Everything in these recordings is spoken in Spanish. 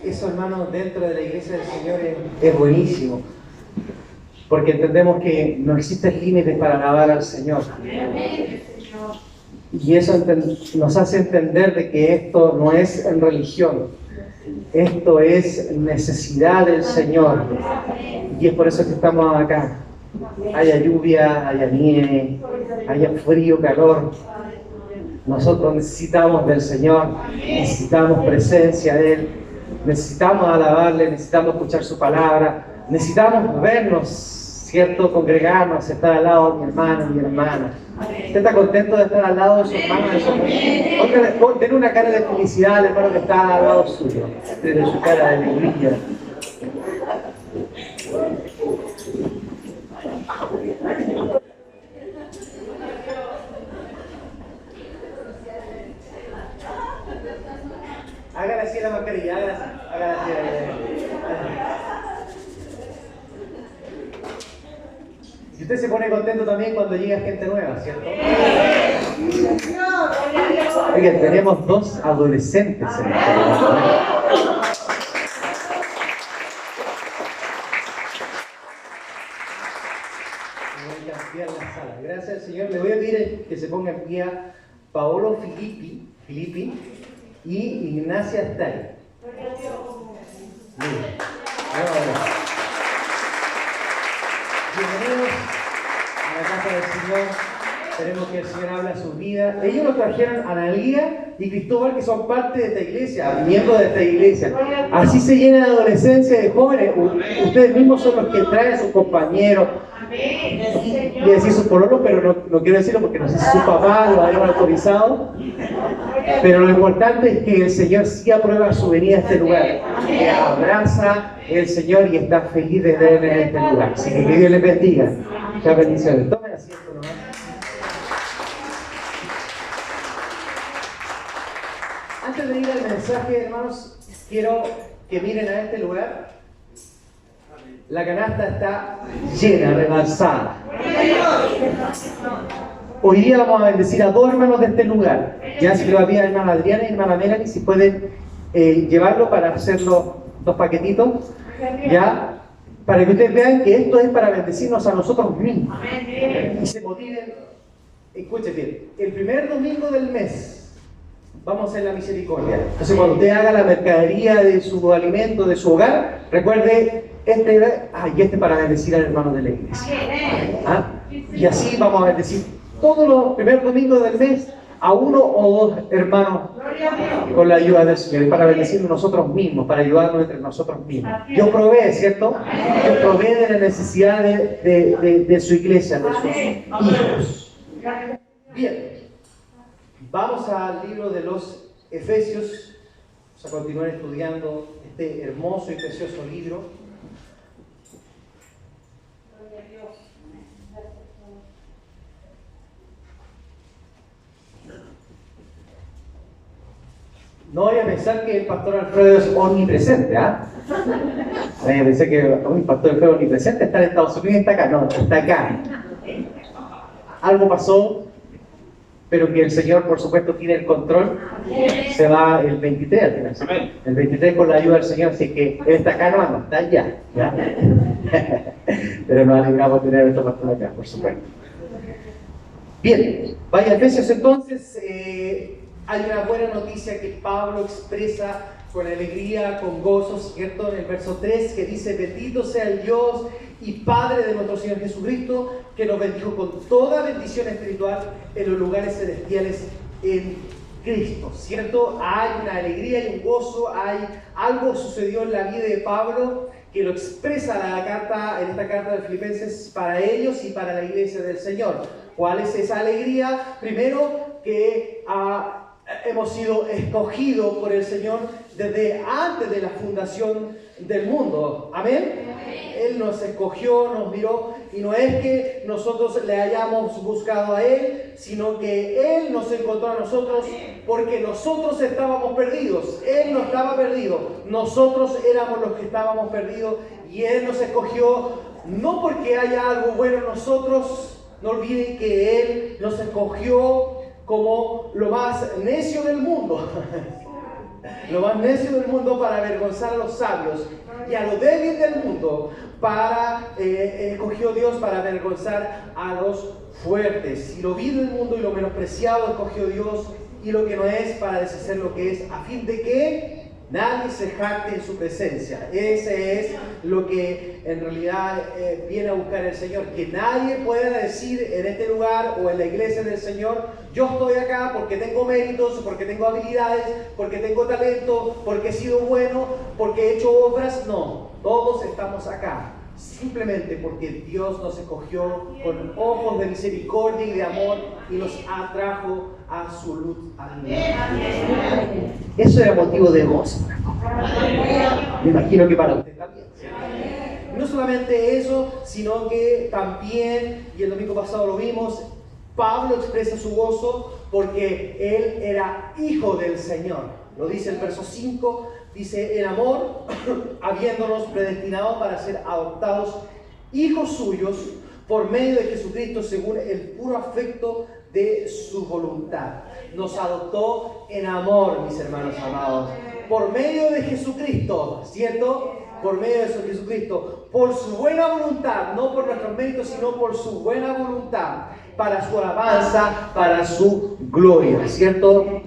Eso, hermanos, dentro de la iglesia del Señor es buenísimo, porque entendemos que no existen límites para alabar al Señor. Y eso nos hace entender de que esto no es en religión, esto es necesidad del Señor. Y es por eso que estamos acá. Haya lluvia, haya nieve, haya frío, calor. Nosotros necesitamos del Señor, necesitamos presencia de Él, necesitamos alabarle, necesitamos escuchar su palabra, necesitamos vernos, ¿cierto? Congregarnos, estar al lado de mi hermano y mi hermana. ¿Usted está contento de estar al lado de su hermano? Tiene una cara de felicidad al hermano que está al lado suyo, desde su cara de alegría. Hágale así la mascarilla, hágale así. Y usted se pone contento también cuando llega gente nueva, ¿cierto? Oigan, tenemos dos adolescentes en esta iglesia. Voy a cambiar la sala. Gracias al Señor. Le voy a pedir que se ponga en pie a Paolo Filippi y Ignacia Stay. Bienvenidos a la casa del Señor. Esperemos que el Señor hable a su vida. Ellos nos trajeron a Analía y Cristóbal, que son parte de esta iglesia, miembros de esta iglesia. Así se llena de adolescencia, de jóvenes. Ustedes mismos son los que traen a sus compañeros. Voy a decir sus pololos, pero no quiero decirlo porque no sé si su papá lo hayan autorizado. Pero lo importante es que el Señor sí aprueba su venida a este lugar. Que abraza el Señor y está feliz de ver en este lugar. Así que Dios les bendiga. Muchas bendiciones. Tomen asiento nomás. Antes de ir al mensaje, hermanos, quiero que miren a este lugar. La canasta está llena, rebalsada. Hoy día vamos a bendecir a dos hermanos de este lugar. Ya se lo va a pedir a hermana Adriana y hermana Melanie si pueden llevarlo para hacerlo dos paquetitos. Ya, para que ustedes vean que esto es para bendecirnos a nosotros mismos. Y se motiven. Escuchen bien, el primer domingo del mes vamos a hacer la misericordia. Entonces, cuando usted haga la mercadería de su alimento, de su hogar, recuerde este para bendecir al hermano de la iglesia. Y así vamos a bendecir todos los primeros domingos del mes a uno o dos hermanos con la ayuda del Señor. Y para bendecirnos nosotros mismos, para ayudarnos entre nosotros mismos. Dios provee, ¿cierto? Dios provee de la necesidad de su iglesia, de sus hijos. Bien. Vamos al libro de los Efesios. Vamos a continuar estudiando este hermoso y precioso libro. No voy a pensar que el pastor Alfredo es omnipresente, ¿ah? Voy a pensar que el pastor Alfredo es omnipresente, está en Estados Unidos y está acá. No, está acá. Algo pasó, pero que el Señor, por supuesto, tiene el control. Se va el 23 al final. El 23 con la ayuda del Señor, así que Él está acá, no está allá. ¿Ya? Pero nos alegramos de tener a nuestro pastor acá, por supuesto. Bien, vaya a Efesios entonces. Hay una buena noticia que Pablo expresa con alegría, con gozo, ¿cierto? En el verso 3 que dice: bendito sea el Dios y Padre de nuestro Señor Jesucristo, que nos bendijo con toda bendición espiritual en los lugares celestiales en Cristo, ¿cierto? Hay una alegría y un gozo, algo sucedió en la vida de Pablo que lo expresa en esta carta de Filipenses para ellos y para la iglesia del Señor. ¿Cuál es esa alegría? Primero, que hemos sido escogidos por el Señor desde antes de la fundación del mundo. ¿Amén? Él nos escogió, nos miró, y no es que nosotros le hayamos buscado a Él, sino que Él nos encontró a nosotros porque nosotros estábamos perdidos. Él no estaba perdido, nosotros éramos los que estábamos perdidos, y Él nos escogió no porque haya algo bueno en nosotros. No olviden que Él nos escogió como lo más necio del mundo. lo más necio del mundo para avergonzar a los sabios, y a lo débil del mundo escogió Dios para avergonzar a los fuertes. Y lo vil del mundo y lo menospreciado escogió Dios, y lo que no es para deshacer lo que es, a fin de que nadie se jacte en su presencia. Ese es lo que en realidad viene a buscar el Señor. Que nadie pueda decir en este lugar o en la iglesia del Señor: yo estoy acá porque tengo méritos, porque tengo habilidades, porque tengo talento, porque he sido bueno, porque he hecho obras. No, todos estamos acá simplemente porque Dios nos escogió con ojos de misericordia y de amor y nos atrajo a su luz admirable. Eso era motivo de gozo. Me imagino que para usted también. No solamente eso, sino que también, y el domingo pasado lo vimos, Pablo expresa su gozo porque él era hijo del Señor. Lo dice el verso 5, dice: en amor, habiéndonos predestinado para ser adoptados hijos suyos por medio de Jesucristo, según el puro afecto de su voluntad. Nos adoptó en amor, mis hermanos amados, por medio de Jesucristo, ¿cierto? Por medio de Jesucristo, por su buena voluntad, no por nuestros méritos, sino por su buena voluntad, para su alabanza, para su gloria, ¿cierto?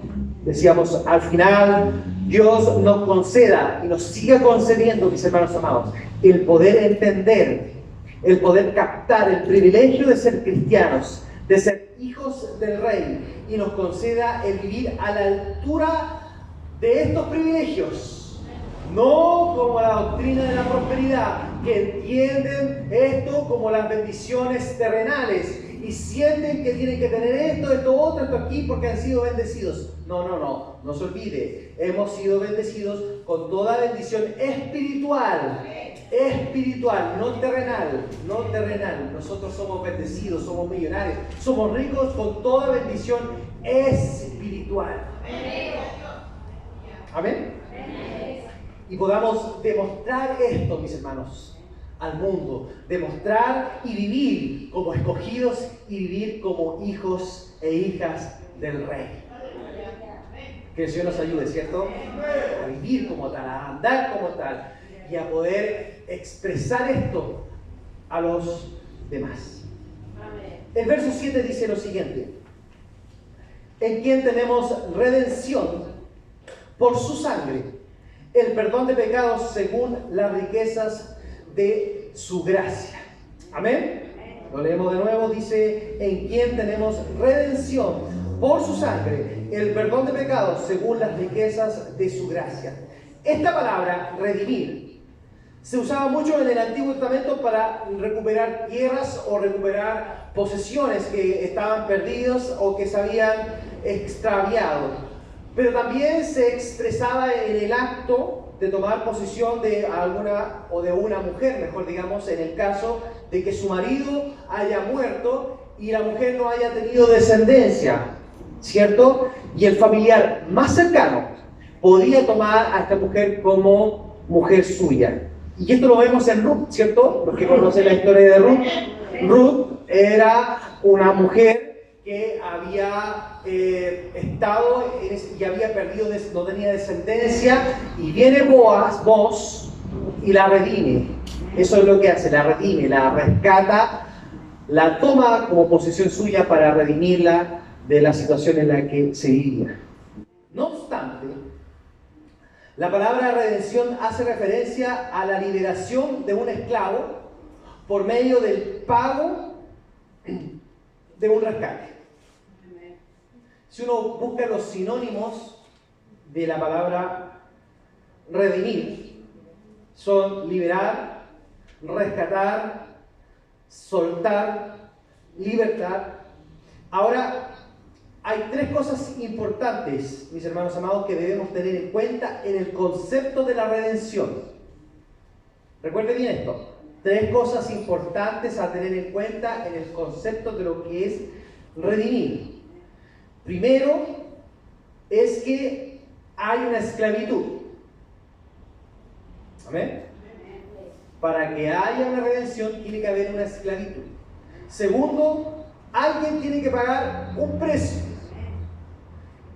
Decíamos, al final, Dios nos conceda y nos siga concediendo, mis hermanos amados, el poder entender, el poder captar el privilegio de ser cristianos, de ser hijos del Rey, y nos conceda el vivir a la altura de estos privilegios, no como la doctrina de la prosperidad, que entienden esto como las bendiciones terrenales y sienten que tienen que tener esto otro, esto aquí, porque han sido bendecidos. No se olvide, hemos sido bendecidos con toda bendición espiritual, no terrenal. Nosotros somos bendecidos, somos millonarios, somos ricos con toda bendición espiritual. Amén. Y podamos demostrar esto, mis hermanos, al mundo, demostrar y vivir como escogidos y vivir como hijos e hijas del Rey. Que el Señor nos ayude, ¿cierto? A vivir como tal, a andar como tal y a poder expresar esto a los demás. El verso 7 dice lo siguiente: en quien tenemos redención por su sangre, el perdón de pecados según las riquezas de su gracia. Amén. Lo leemos de nuevo, dice: en quien tenemos redención por su sangre, el perdón de pecados según las riquezas de su gracia. Esta palabra, redimir, se usaba mucho en el Antiguo Testamento para recuperar tierras o recuperar posesiones que estaban perdidas o que se habían extraviado. Pero también se expresaba en el acto de tomar posesión de alguna o de una mujer, mejor digamos, en el caso de que su marido haya muerto y la mujer no haya tenido descendencia, ¿cierto? Y el familiar más cercano podía tomar a esta mujer como mujer suya. Y esto lo vemos en Ruth, ¿cierto? Los que conocen la historia de Ruth. Ruth era una mujer que había estado y había perdido, no tenía descendencia, y viene Boaz y la redime. Eso es lo que hace, la redime, la rescata, la toma como posesión suya para redimirla de la situación en la que se vivía. No obstante, la palabra redención hace referencia a la liberación de un esclavo por medio del pago de un rescate. Si uno busca los sinónimos de la palabra redimir, son liberar, rescatar, soltar, libertar. Ahora, hay tres cosas importantes, mis hermanos amados, que debemos tener en cuenta en el concepto de la redención. Recuerden bien esto. Tres cosas importantes a tener en cuenta en el concepto de lo que es redimir. Primero, es que hay una esclavitud. ¿Amén? Para que haya una redención, tiene que haber una esclavitud. Segundo, alguien tiene que pagar un precio.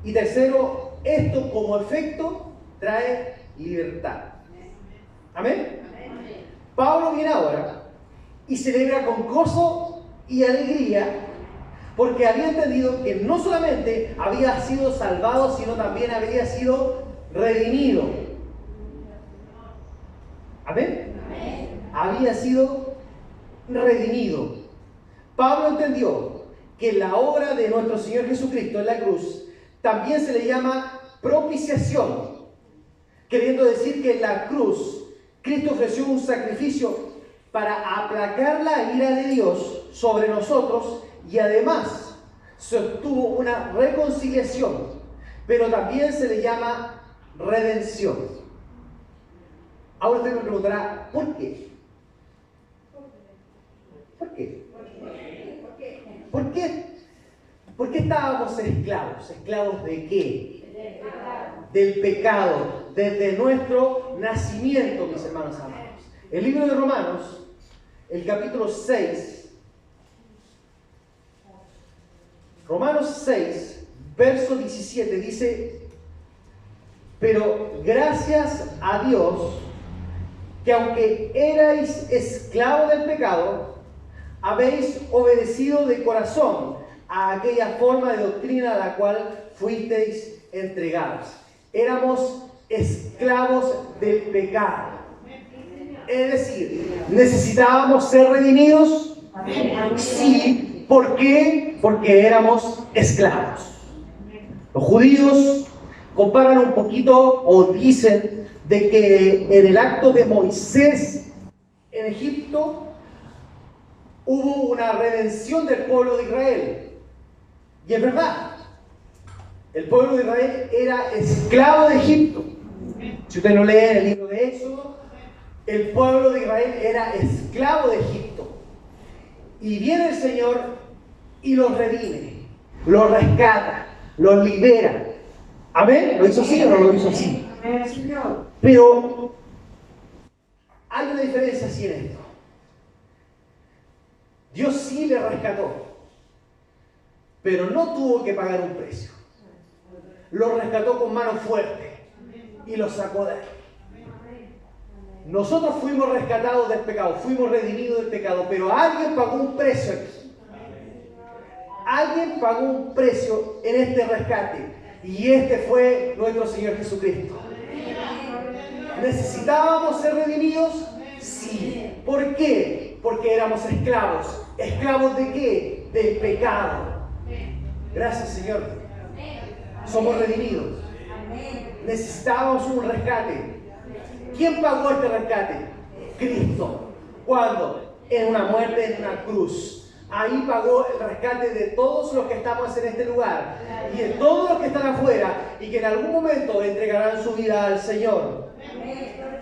Y tercero, esto como efecto trae libertad. Amén. Pablo viene ahora y celebra con gozo y alegría porque había entendido que no solamente había sido salvado, sino también había sido redimido. Amén. Había sido redimido. Pablo entendió que la obra de nuestro Señor Jesucristo en la cruz también se le llama propiciación, queriendo decir que en la cruz Cristo ofreció un sacrificio para aplacar la ira de Dios sobre nosotros y además se obtuvo una reconciliación, pero también se le llama redención. Ahora usted me preguntará, ¿por qué? ¿Por qué? ¿Por qué? ¿Por qué estábamos esclavos? ¿Esclavos de qué? Del pecado, desde nuestro nacimiento, mis hermanos amados. El libro de Romanos, el capítulo 6, Romanos 6, verso 17, dice: pero gracias a Dios, que aunque erais esclavos del pecado, habéis obedecido de corazón a aquella forma de doctrina a la cual fuisteis entregados. Éramos esclavos del pecado. Es decir, ¿necesitábamos ser redimidos? Sí. ¿Por qué? Porque éramos esclavos. Los judíos comparan un poquito o dicen de que en el acto de Moisés en Egipto hubo una redención del pueblo de Israel. Y es verdad, el pueblo de Israel era esclavo de Egipto. Si usted lo lee en el libro de Éxodo, el pueblo de Israel era esclavo de Egipto. Y viene el Señor y los redime, los rescata, los libera. ¿Amén? ¿Lo hizo así o no lo hizo así? Pero hay una diferencia así en esto. Dios sí le rescató, pero no tuvo que pagar un precio. Lo rescató con mano fuerte y lo sacó de ahí. Nosotros fuimos rescatados del pecado, fuimos redimidos del pecado, pero alguien pagó un precio aquí. Alguien pagó un precio en este rescate, y este fue nuestro Señor Jesucristo. ¿Necesitábamos ser redimidos? Sí. ¿Por qué? Porque éramos esclavos. ¿Esclavos de qué? Del pecado. Gracias, Señor. Somos redimidos. Necesitábamos un rescate. ¿Quién pagó este rescate? Cristo. ¿Cuándo? En una muerte en una cruz. Ahí pagó el rescate de todos los que estamos en este lugar y de todos los que están afuera y que en algún momento entregarán su vida al Señor.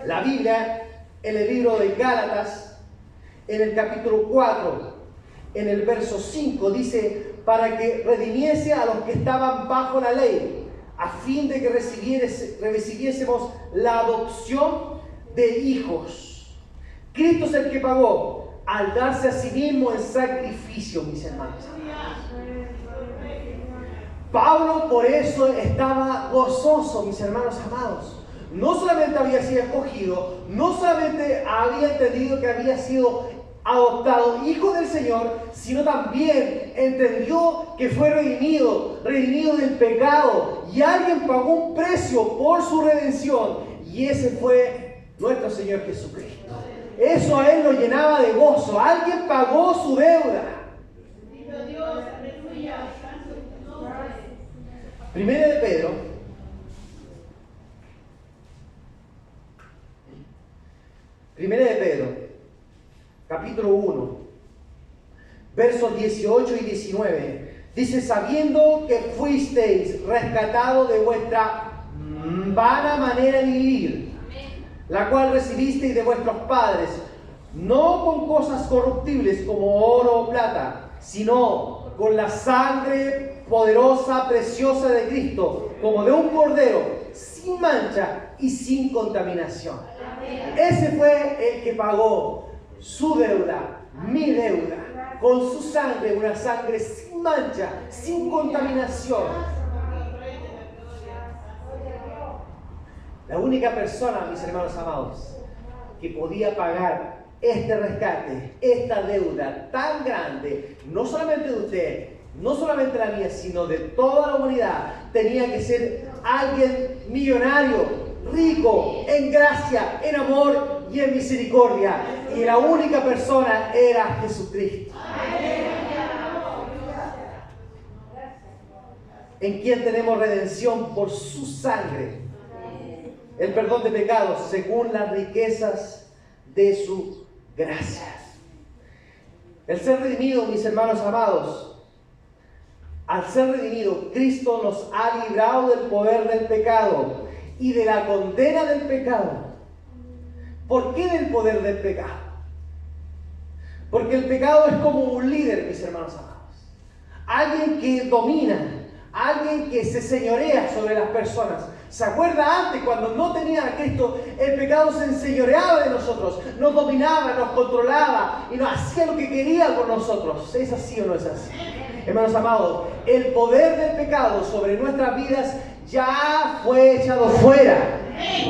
La Biblia, en el libro de Gálatas, en el capítulo 4, en el verso 5, dice: para que redimiese a los que estaban bajo la ley, a fin de que recibiésemos la adopción de hijos. Cristo es el que pagó al darse a sí mismo en sacrificio, mis hermanos. Pablo por eso estaba gozoso, mis hermanos amados. No solamente había sido escogido, no solamente había entendido que había sido adoptado hijo del Señor, sino también entendió que fue redimido del pecado, y alguien pagó un precio por su redención, y ese fue nuestro Señor Jesucristo. Eso a él lo llenaba de gozo. Alguien pagó su deuda. Primera de Pedro, capítulo 1, versos 18 y 19, dice: sabiendo que fuisteis rescatados de vuestra vana manera de vivir, la cual recibisteis de vuestros padres, no con cosas corruptibles como oro o plata, sino con la sangre poderosa, preciosa de Cristo, como de un cordero, sin mancha y sin contaminación. Ese fue el que pagó su deuda, mi deuda, con su sangre, una sangre sin mancha, sin contaminación. La única persona, mis hermanos amados, que podía pagar este rescate, esta deuda tan grande, no solamente de usted, no solamente la mía, sino de toda la humanidad, tenía que ser alguien millonario, rico, en gracia, en amor y en misericordia. Y la única persona era Jesucristo. En quien tenemos redención por su sangre, el perdón de pecados según las riquezas de su gracia. El ser redimido, mis hermanos amados, al ser redimido, Cristo nos ha librado del poder del pecado y de la condena del pecado. ¿Por qué del poder del pecado? Porque el pecado es como un líder, mis hermanos amados. Alguien que domina, alguien que se señorea sobre las personas. ¿Se acuerda antes cuando no tenía a Cristo? El pecado se enseñoreaba de nosotros, nos dominaba, nos controlaba y nos hacía lo que quería con nosotros. ¿Es así o no es así? Hermanos amados, el poder del pecado sobre nuestras vidas ya fue echado fuera.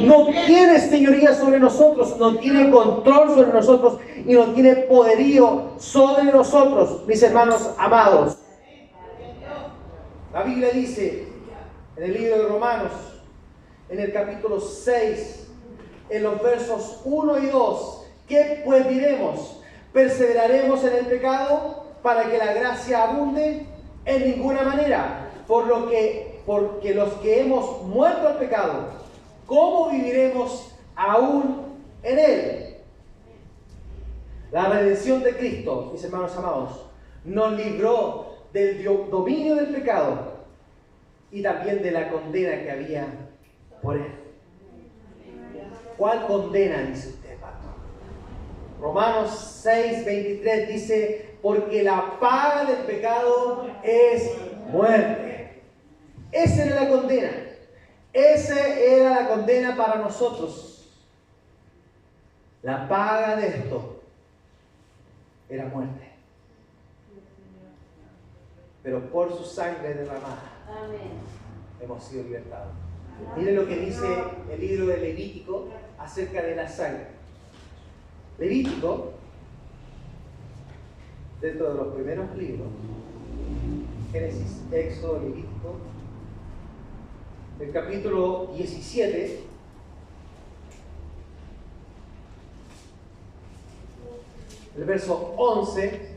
No tiene señoría sobre nosotros, no tiene control sobre nosotros y no tiene poderío sobre nosotros, mis hermanos amados. La Biblia dice en el libro de Romanos, en el capítulo 6, en los versos 1 y 2, ¿qué pues diremos? ¿Perseveraremos en el pecado para que la gracia abunde? En ninguna manera, porque los que hemos muerto al pecado, ¿cómo viviremos aún en él? La redención de Cristo, mis hermanos amados, nos libró del dominio del pecado y también de la condena que había por él. ¿Cuál condena, dice usted, pastor? Romanos 6:23 dice, porque la paga del pecado es muerte. Esa era la condena. Esa era la condena para nosotros. La paga de esto era muerte. Pero por su sangre derramada, hemos sido libertados. Miren lo que dice el libro de Levítico acerca de la sangre. Levítico, dentro de los primeros libros, Génesis, Éxodo, Levítico, el capítulo 17, el verso 11,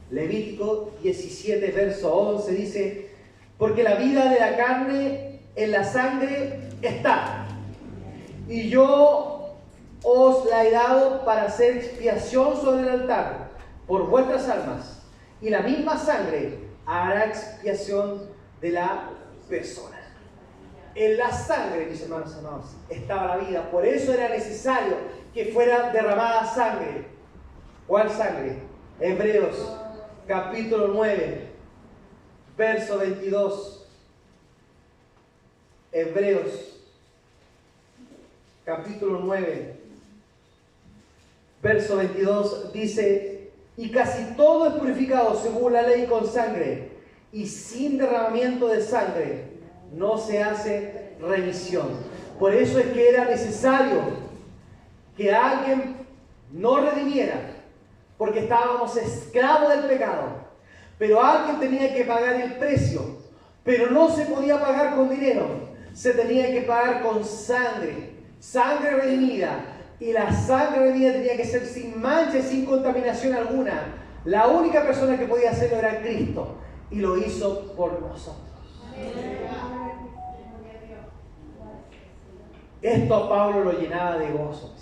Levítico 17, verso 11, dice, porque la vida de la carne en la sangre está, y yo os la he dado para hacer expiación sobre el altar por vuestras almas, y la misma sangre hará expiación de la persona. En la sangre, mis hermanos amados, estaba la vida. Por eso era necesario que fuera derramada sangre. ¿Cuál sangre? Hebreos capítulo 9, verso 22. Hebreos capítulo 9, verso 22 dice, y casi todo es purificado según la ley con sangre, y sin derramamiento de sangre no se hace remisión. Por eso es que era necesario que alguien nos redimiera, porque estábamos esclavos del pecado. Pero alguien tenía que pagar el precio, pero no se podía pagar con dinero, se tenía que pagar con sangre, sangre redimida, y la sangre redimida tenía que ser sin mancha y sin contaminación alguna. La única persona que podía hacerlo era Cristo, y lo hizo por nosotros. Esto a Pablo lo llenaba de gozo.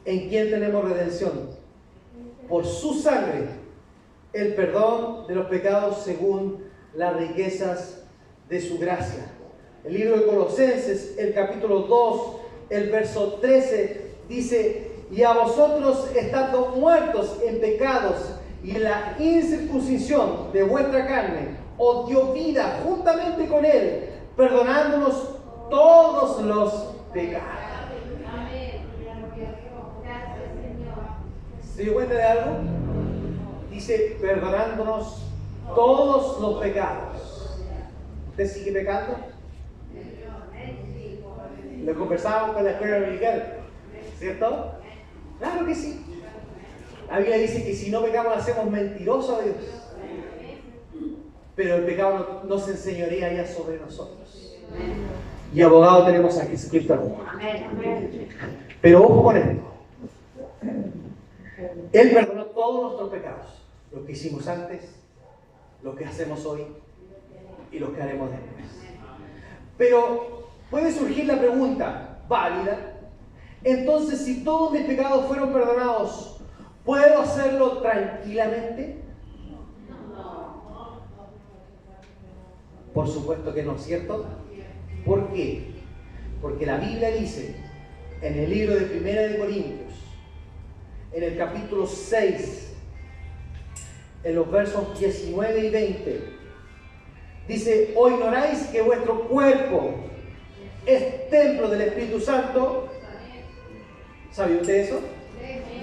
¿En quién tenemos redención? Por su sangre, el perdón de los pecados según las riquezas de su gracia. El libro de Colosenses, el capítulo 2, el verso 13, dice, y a vosotros estando muertos en pecados y en la incircuncisión de vuestra carne, os dio vida juntamente con él, perdonándonos todos los pecados. ¿Se dio cuenta de algo? Dice, perdonándonos todos los pecados. ¿Usted sigue pecando? Lo conversábamos con la escuela dominical, ¿cierto? Claro que sí. La Biblia dice que si no pecamos hacemos mentiroso a Dios. Pero el pecado no se enseñorea ya sobre nosotros. Y abogado tenemos a Jesucristo. Pero ojo con esto. Él perdonó todos nuestros pecados. Los que hicimos antes, los que hacemos hoy y los que haremos después. Pero puede surgir la pregunta válida. Entonces, si todos mis pecados fueron perdonados, ¿puedo hacerlo tranquilamente? Por supuesto que no, ¿cierto? ¿Por qué? Porque la Biblia dice en el libro de 1 de Corintios, en el capítulo 6, en los versos 19 y 20, dice: ¿o ignoráis que vuestro cuerpo es templo del Espíritu Santo? ¿Sabe usted eso?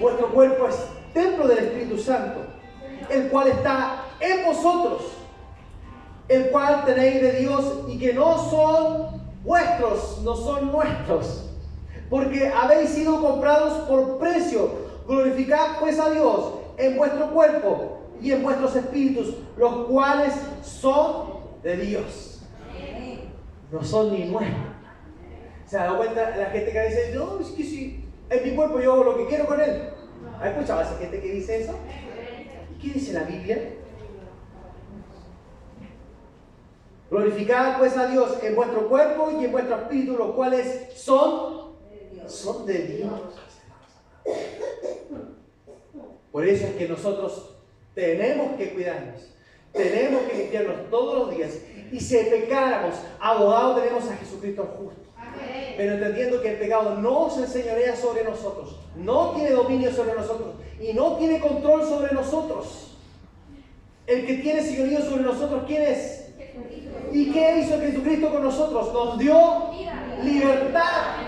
Vuestro cuerpo es templo del Espíritu Santo, el cual está en vosotros, el cual tenéis de Dios, y que no son vuestros, no son nuestros, porque habéis sido comprados por precio. Glorificad pues a Dios en vuestro cuerpo y en vuestros espíritus, los cuales son de Dios, no son ni nuestros. ¿Se ha dado cuenta la gente que dice: no, es que si en mi cuerpo yo hago lo que quiero con él? ¿Ha escuchado a esa gente que dice eso? ¿Y qué dice la Biblia? Glorificad pues a Dios en vuestro cuerpo y en vuestro espíritu, los cuales son de Dios. Por eso es que nosotros tenemos que cuidarnos, tenemos que limpiarnos todos los días. Y si pecáramos, abogado tenemos a Jesucristo el justo. Pero entendiendo que el pecado no se enseñorea sobre nosotros, no tiene dominio sobre nosotros y no tiene control sobre nosotros. El que tiene señorío sobre nosotros, ¿quién es? ¿Y qué hizo Jesucristo con nosotros? Nos dio libertad.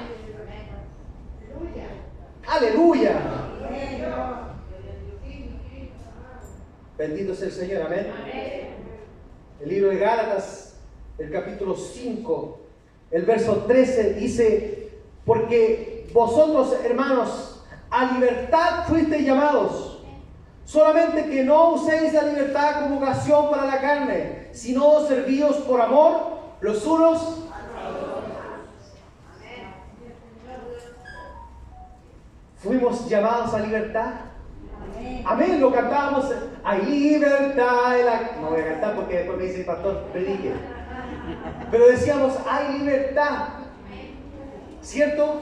¡Aleluya! Bendito sea el Señor, amén. El libro de Gálatas, el capítulo 5, el verso 13 dice: porque vosotros, hermanos, a libertad fuisteis llamados, solamente que no uséis la libertad como ocasión para la carne, sino servíos por amor los unos a los otros. Fuimos llamados a libertad. Amén, lo cantábamos: hay libertad. No voy a cantar porque después me dice el pastor, predique. Pero decíamos: hay libertad, ¿cierto?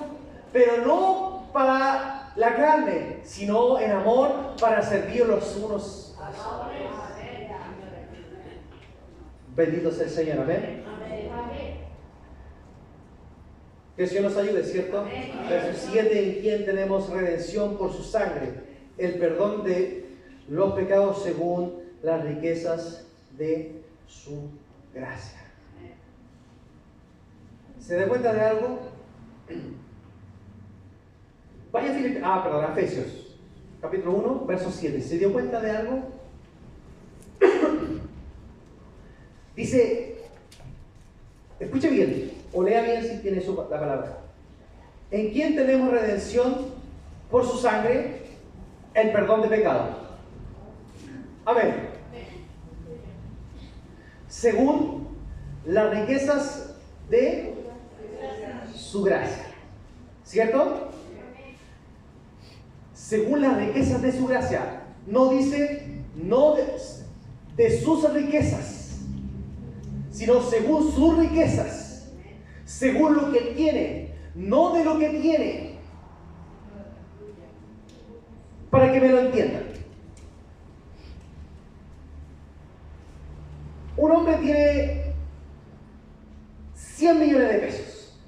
Pero no para la carne, sino en amor, para servir los unos a los otros. Bendito sea el Señor, amén. Que el Señor nos ayude, ¿cierto? Verso 7: en quien tenemos redención por su sangre, el perdón de los pecados según las riquezas de su gracia. ¿Se da cuenta de algo? Vaya a Efesios, capítulo 1, verso 7. ¿Se dio cuenta de algo? Dice, escuche bien, o lea bien si tiene la palabra. ¿En quién tenemos redención por su sangre? El perdón de pecado. Amén. Según las riquezas de su gracia. ¿Cierto? Según las riquezas de su gracia. No dice no de sus riquezas, sino según sus riquezas. Según lo que tiene, no de lo que tiene. Para que me lo entiendan. Un hombre tiene 100 millones de pesos.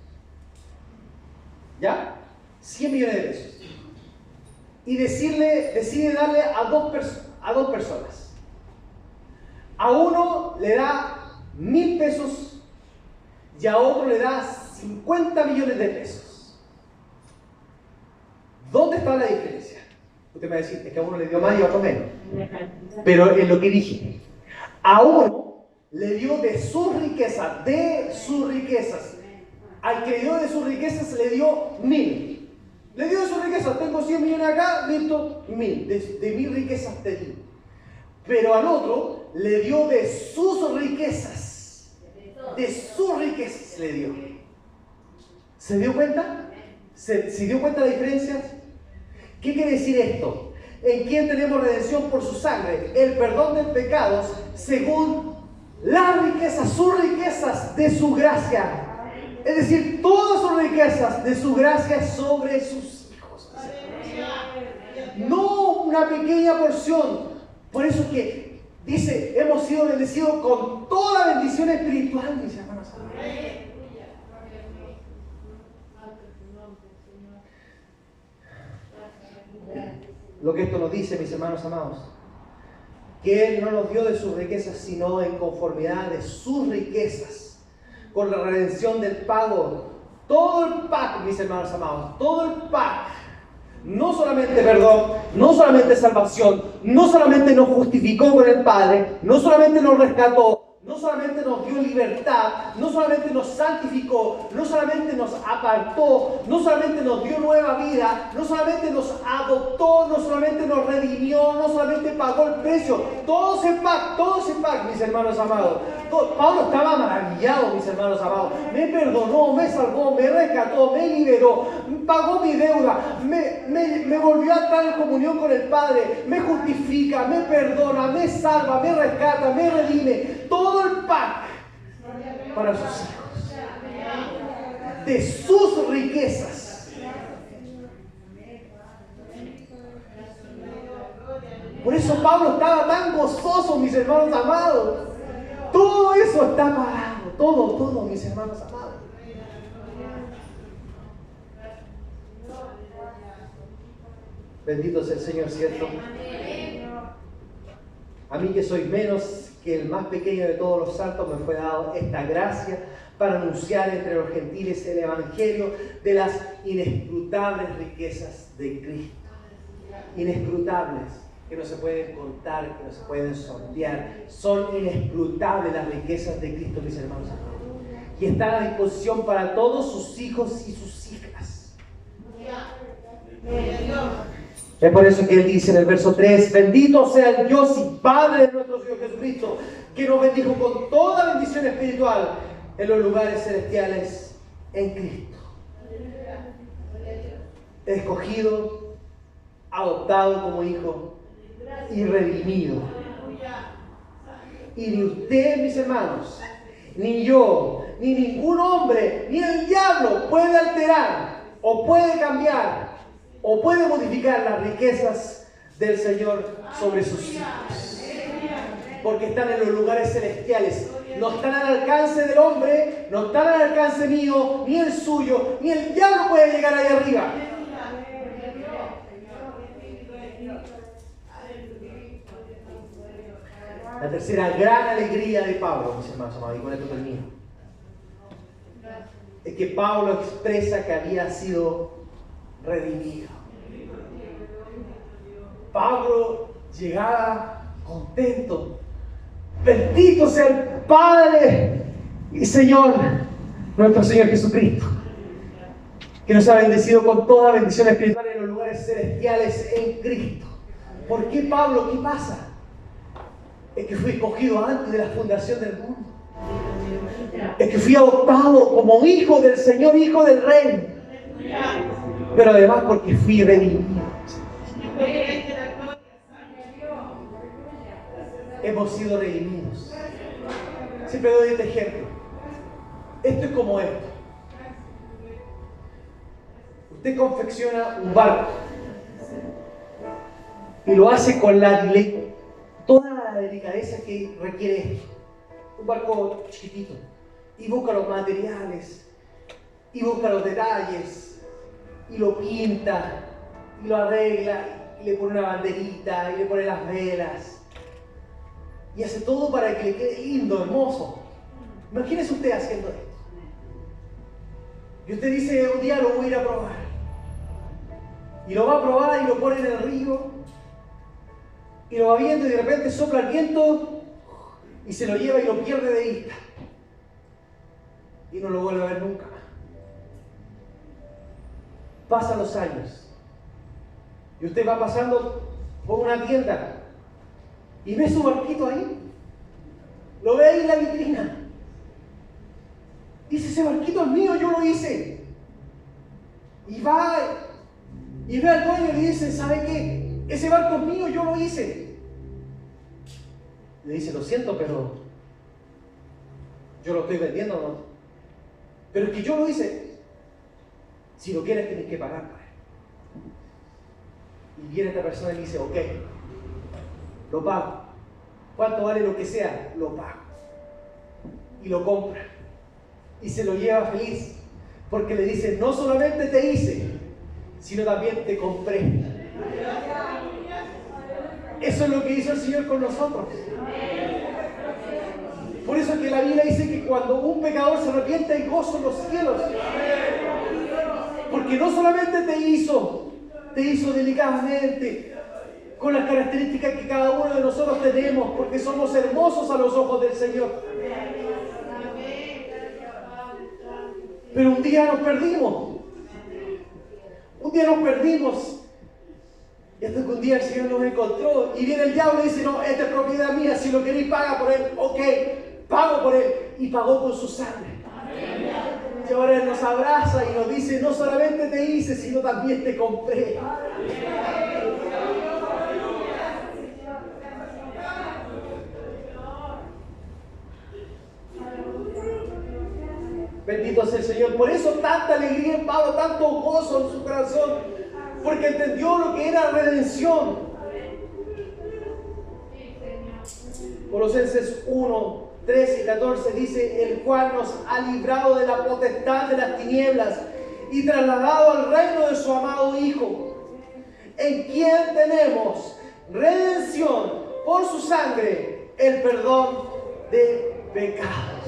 ¿Ya? 100 millones de pesos. Y decide darle a dos personas. A uno le da 1,000 pesos y a otro le da 50 millones de pesos. ¿Dónde está la diferencia? Usted me va a decir, es que a uno le dio más y a otro menos. Pero en lo que dije, a uno le dio de sus riquezas, Al que le dio de sus riquezas le dio 1000. Le dio de sus riquezas, tengo 100 millones acá, listo, 1000. De 1000 riquezas te di. Pero al otro le dio de sus riquezas. De sus riquezas le dio. ¿Se dio cuenta? ¿Se dio cuenta de la diferencia? ¿Qué quiere decir esto? ¿En quién tenemos redención por su sangre? El perdón de pecados según las riquezas, sus riquezas de su gracia. Es decir, todas sus riquezas de su gracia sobre sus hijos. No una pequeña porción. Por eso es que dice, hemos sido bendecidos con toda bendición espiritual, mis hermanos. Lo que esto nos dice, mis hermanos amados, que Él no nos dio de sus riquezas, sino en conformidad de sus riquezas, con la redención del pago. Todo el pack, mis hermanos amados, todo el pack, no solamente perdón, no solamente salvación, no solamente nos justificó con el Padre, no solamente nos rescató, no solamente nos dio libertad, no solamente nos santificó, no solamente nos apartó, no solamente nos dio nueva vida, no solamente nos adoptó, no solamente nos redimió, no solamente pagó el precio. Todo ese pack, mis hermanos amados. Pablo estaba maravillado, mis hermanos amados. Me perdonó, me salvó, me rescató, me liberó, pagó mi deuda, me volvió a estar en comunión con el Padre, me justifica, me perdona, me salva, me rescata, me redime. Todo el pack para sus hijos, de sus riquezas. Por eso Pablo estaba tan gozoso, mis hermanos amados. Todo eso está pagado, todo, mis hermanos amados. Bendito sea el Señor, ¿cierto? A mí, que soy menos que el más pequeño de todos los santos, me fue dado esta gracia para anunciar entre los gentiles el evangelio de las inescrutables riquezas de Cristo. Inescrutables, que no se pueden contar, que no se pueden sondear. Son inescrutables las riquezas de Cristo, mis hermanos. Y están a disposición para todos sus hijos y sus hijas. Es por eso que Él dice en el verso 3, bendito sea el Dios y Padre de nuestro Señor Jesucristo, que nos bendijo con toda bendición espiritual en los lugares celestiales en Cristo. Escogido, adoptado como hijo y redimido. Y ni usted, mis hermanos, ni yo, ni ningún hombre, ni el diablo puede alterar o puede cambiar o puede modificar las riquezas del Señor sobre sus hijos. Porque están en los lugares celestiales. No están al alcance del hombre, no están al alcance mío, ni el suyo, ni el diablo puede llegar ahí arriba. La tercera gran alegría de Pablo, mis hermanos amados, y con esto termino, es que Pablo expresa que había sido redimido. Pablo llegaba contento. Bendito sea el Padre y Señor, nuestro Señor Jesucristo, que nos ha bendecido con toda bendición espiritual en los lugares celestiales en Cristo. ¿Por qué, Pablo? ¿Qué pasa? Es que fui escogido antes de la fundación del mundo. Es que fui adoptado como hijo del Señor, hijo del Rey. Pero además porque fui redimido. Hemos sido redimidos. Siempre doy este ejemplo. Esto es como esto. Usted confecciona un barco y lo hace con toda la delicadeza que requiere esto. Un barco chiquitito. Y busca los materiales, y busca los detalles, y lo pinta, y lo arregla, y le pone una banderita, y le pone las velas, y hace todo para que le quede lindo, hermoso. Imagínese usted haciendo esto. Y usted dice, un día lo voy a ir a probar. Y lo va a probar y lo pone en el río, y lo va viendo, y de repente sopla el viento, y se lo lleva y lo pierde de vista. Y no lo vuelve a ver nunca más. Pasan los años y usted va pasando por una tienda y ve su barquito ahí, lo ve ahí en la vitrina, dice: ese barquito es mío, yo lo hice. Y va y ve al dueño y le dice: ¿sabe qué? Ese barco es mío, yo lo hice. Le dice: lo siento, pero yo lo estoy vendiendo, ¿no? Pero es que yo lo hice. Si lo quieres, tienes que pagar. Y viene esta persona y le dice: ok, lo pago. ¿Cuánto vale lo que sea? Lo pago. Y lo compra. Y se lo lleva feliz. Porque le dice: no solamente te hice, sino también te compré. Eso es lo que hizo el Señor con nosotros. Por eso es que la Biblia dice que cuando un pecador se arrepiente hay gozo en los cielos. Porque no solamente te hizo delicadamente, con las características que cada uno de nosotros tenemos, porque somos hermosos a los ojos del Señor. Pero un día nos perdimos. Y hasta que un día el Señor nos encontró y viene el diablo y dice: no, esta es propiedad mía, si lo queréis paga por él. Ok, pago por él. Y pagó con su sangre. Y ahora Él nos abraza y nos dice: no solamente te hice, sino también te compré. Bendito sea el Señor. Por eso tanta alegría en Pablo, tanto gozo en su corazón, porque entendió lo que era redención. Colosenses 1, 13 y 14 dice: el cual nos ha librado de la potestad de las tinieblas y trasladado al reino de su amado Hijo, en quien tenemos redención por su sangre, el perdón de pecados.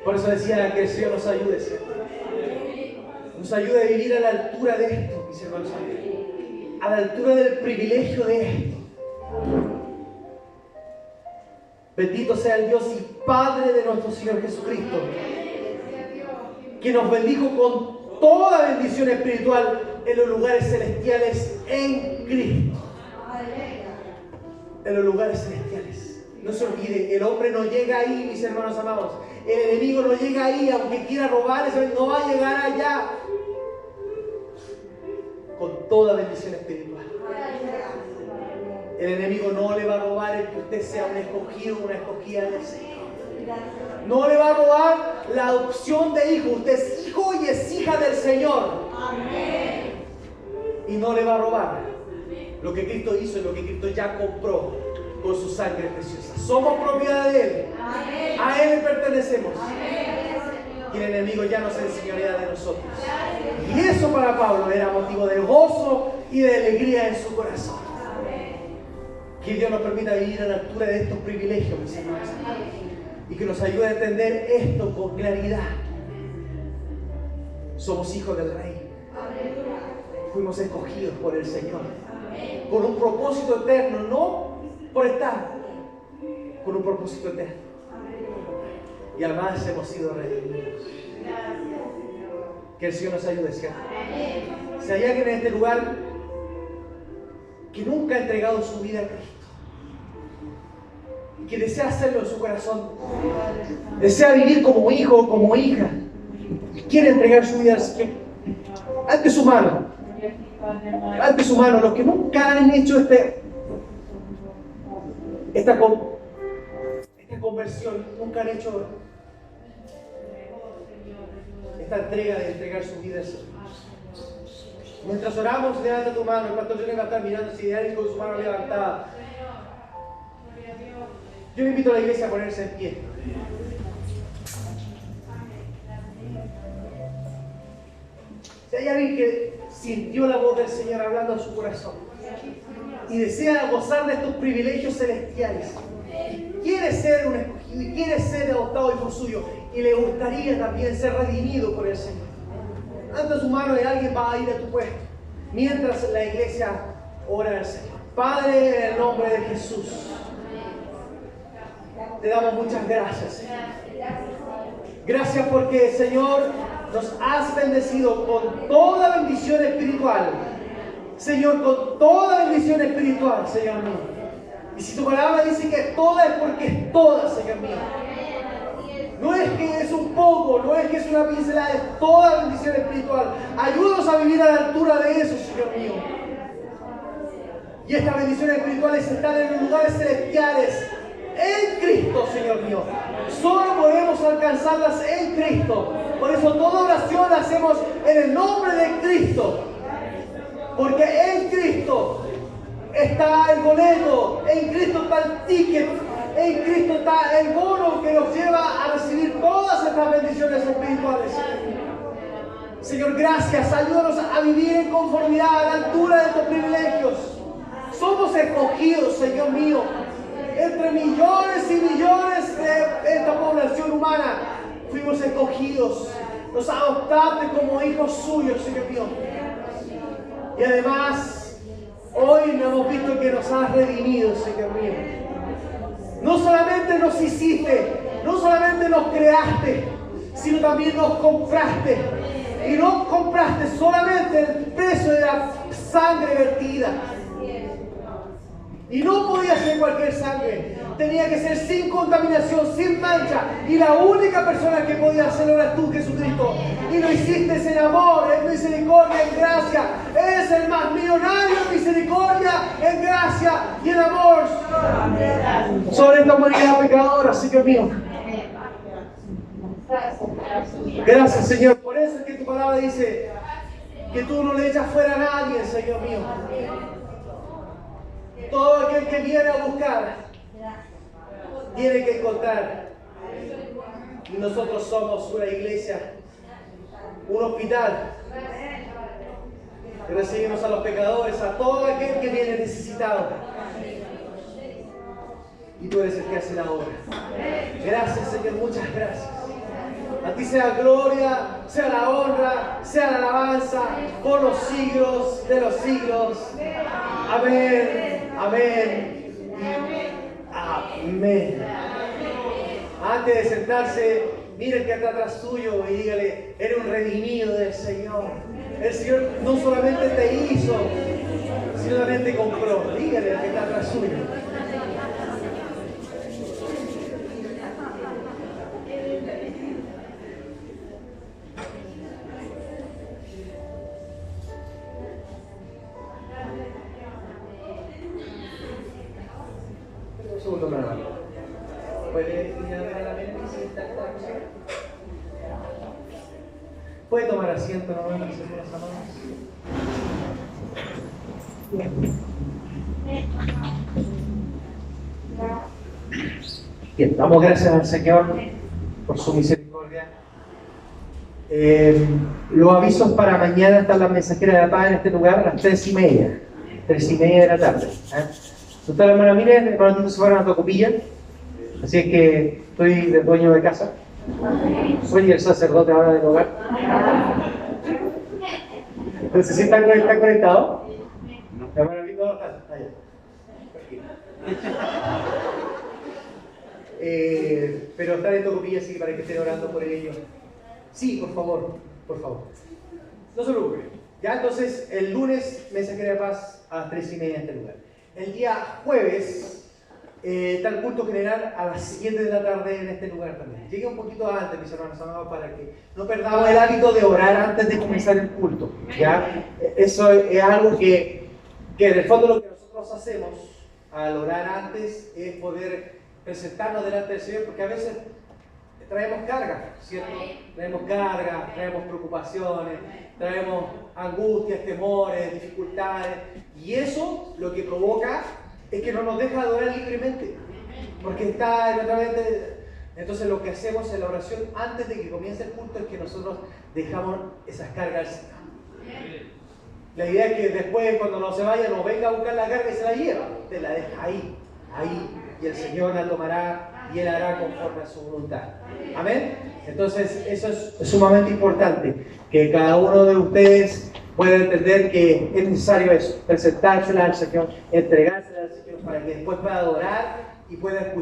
Por eso decía que el Señor nos ayude, ¿cierto? Nos ayude a vivir a la altura de esto, mis hermanos, a la altura del privilegio de esto. Bendito sea el Dios y Padre de nuestro Señor Jesucristo, que nos bendijo con toda bendición espiritual en los lugares celestiales en Cristo. En los lugares celestiales. No se olvide, el hombre no llega ahí, mis hermanos amados. El enemigo no llega ahí, aunque quiera robar, no va a llegar allá. Con toda bendición espiritual. El enemigo no le va a robar el que usted sea un escogido, una escogida del Señor. No le va a robar la adopción de hijo. Usted es hijo y es hija del Señor. Y no le va a robar lo que Cristo hizo y lo que Cristo ya compró con su sangre preciosa. Somos propiedad de Él. A Él le pertenecemos. Y el enemigo ya no se enseñorea de nosotros. Y eso para Pablo era motivo de gozo y de alegría en su corazón. Que Dios nos permita vivir a la altura de estos privilegios, mis hermanos. Y que nos ayude a entender esto con claridad. Somos hijos del Rey. Fuimos escogidos por el Señor. Con un propósito eterno, no por estar, con un propósito eterno. Y además hemos sido redimidos. Que el Señor nos ayude, ¿cierto? Si hay alguien en este lugar que nunca ha entregado su vida a Cristo y que desea hacerlo en su corazón, desea vivir como hijo o como hija y quiere entregar su vida al Señor, ante su mano, los que nunca han hecho esta conversión, nunca han hecho esta entrega de entregar su vida al Señor. Mientras oramos, levanta tu mano. El pastor Johnny va a estar mirando si alguien con su mano levantada. Yo le invito a la iglesia a ponerse en pie. Si hay alguien que sintió la voz del Señor hablando a su corazón y desea gozar de estos privilegios celestiales, y quiere ser un escogido y quiere ser adoptado hijo suyo, y le gustaría también ser redimido por el Señor, levanta su mano y alguien va a ir a tu puesto mientras la iglesia ora al Señor. Padre, en el nombre de Jesús, te damos muchas gracias, Señor. Gracias porque, Señor, nos has bendecido con toda bendición espiritual. Señor, con toda bendición espiritual, Señor mío. Y si tu palabra dice que es toda, es porque es toda, Señor mío. No es que es un poco, no es que es una pincelada, es toda bendición espiritual. Ayúdanos a vivir a la altura de eso, Señor mío. Y estas bendiciones espirituales están en los lugares celestiales, en Cristo, Señor mío. Solo podemos alcanzarlas en Cristo. Por eso toda oración la hacemos en el nombre de Cristo. Porque en Cristo está el boleto, en Cristo está el ticket, en Cristo está el bono que nos lleva a recibir todas estas bendiciones espirituales. Señor, gracias. Ayúdanos a vivir en conformidad a la altura de tus privilegios. Somos escogidos, Señor mío, entre millones y millones de esta población humana. Fuimos escogidos. Nos adoptaste como hijos suyos, Señor mío. Y además, hoy hemos visto que nos has redimido, Señor mío. No solamente nos hiciste, no solamente nos creaste, sino también nos compraste. Y no compraste solamente el precio de la sangre vertida. Y no podía ser cualquier sangre. Tenía que ser sin contaminación, sin mancha. Y la única persona que podía hacerlo eras tú, Jesucristo. Y lo hiciste en amor, en misericordia, en gracia. Eres el más millonario en misericordia, en gracia y en amor. Sobre esta humanidad pecadora, Señor mío. Gracias, Señor. Por eso es que tu palabra dice que tú no le echas fuera a nadie, Señor mío. Todo aquel que viene a buscar tiene que encontrar. Y nosotros somos una iglesia, un hospital que recibimos a los pecadores, a todo aquel que viene necesitado. Y tú eres el que hace la obra. Gracias, Señor, muchas gracias. A ti sea gloria, sea la honra, sea la alabanza por los siglos de los siglos. Amén, amén, amén. Antes de sentarse, mire el que está atrás tuyo y dígale: eres un redimido del Señor. El Señor no solamente te hizo, sino también te compró. Dígale al que está atrás suyo. Segundo plano. ¿Puede ir a ver a la beneficencia? Puede tomar asiento, no me hacer las amadas. Bien, damos gracias al Señor por su misericordia. Los avisos para mañana están las mensajeras de la paz en este lugar a las 3:30. 3:30 de la tarde. Doctora hermana Mire, hermano Tito se fueron a Tocopilla, así es que estoy de dueño de casa. Soy el sacerdote ahora del hogar. Entonces, ¿sí están conectados? La hermana Mire, no, allá. Pero están en Tocopilla, así que para que estén orando por ellos. Sí, por favor, por favor. No se preocupen. Ya, entonces, el lunes, mensajera de paz a las 3:30 en este lugar. El día jueves está el culto general a las 7 de la tarde en este lugar también. Llegué un poquito antes, mis hermanos amados, para que no perdamos el hábito de orar antes de comenzar el culto. ¿Ya? Eso es algo que en el fondo lo que nosotros hacemos al orar antes es poder presentarnos delante del Señor, porque a veces traemos carga, ¿cierto? Traemos carga, traemos preocupaciones, traemos angustias, temores, dificultades, y eso lo que provoca es que no nos deja adorar libremente, porque está en nuestra mente. Entonces lo que hacemos en la oración antes de que comience el culto es que nosotros dejamos esas cargas al Señor. La idea es que después, cuando no se vaya, no venga a buscar la carga y se la lleva, usted la deja ahí, y el Señor la tomará y Él hará conforme a su voluntad. Amén. Entonces eso es sumamente importante, que cada uno de ustedes pueda entender que es necesario eso, presentársela al Señor, entregársela al Señor para que después pueda adorar y pueda escuchar.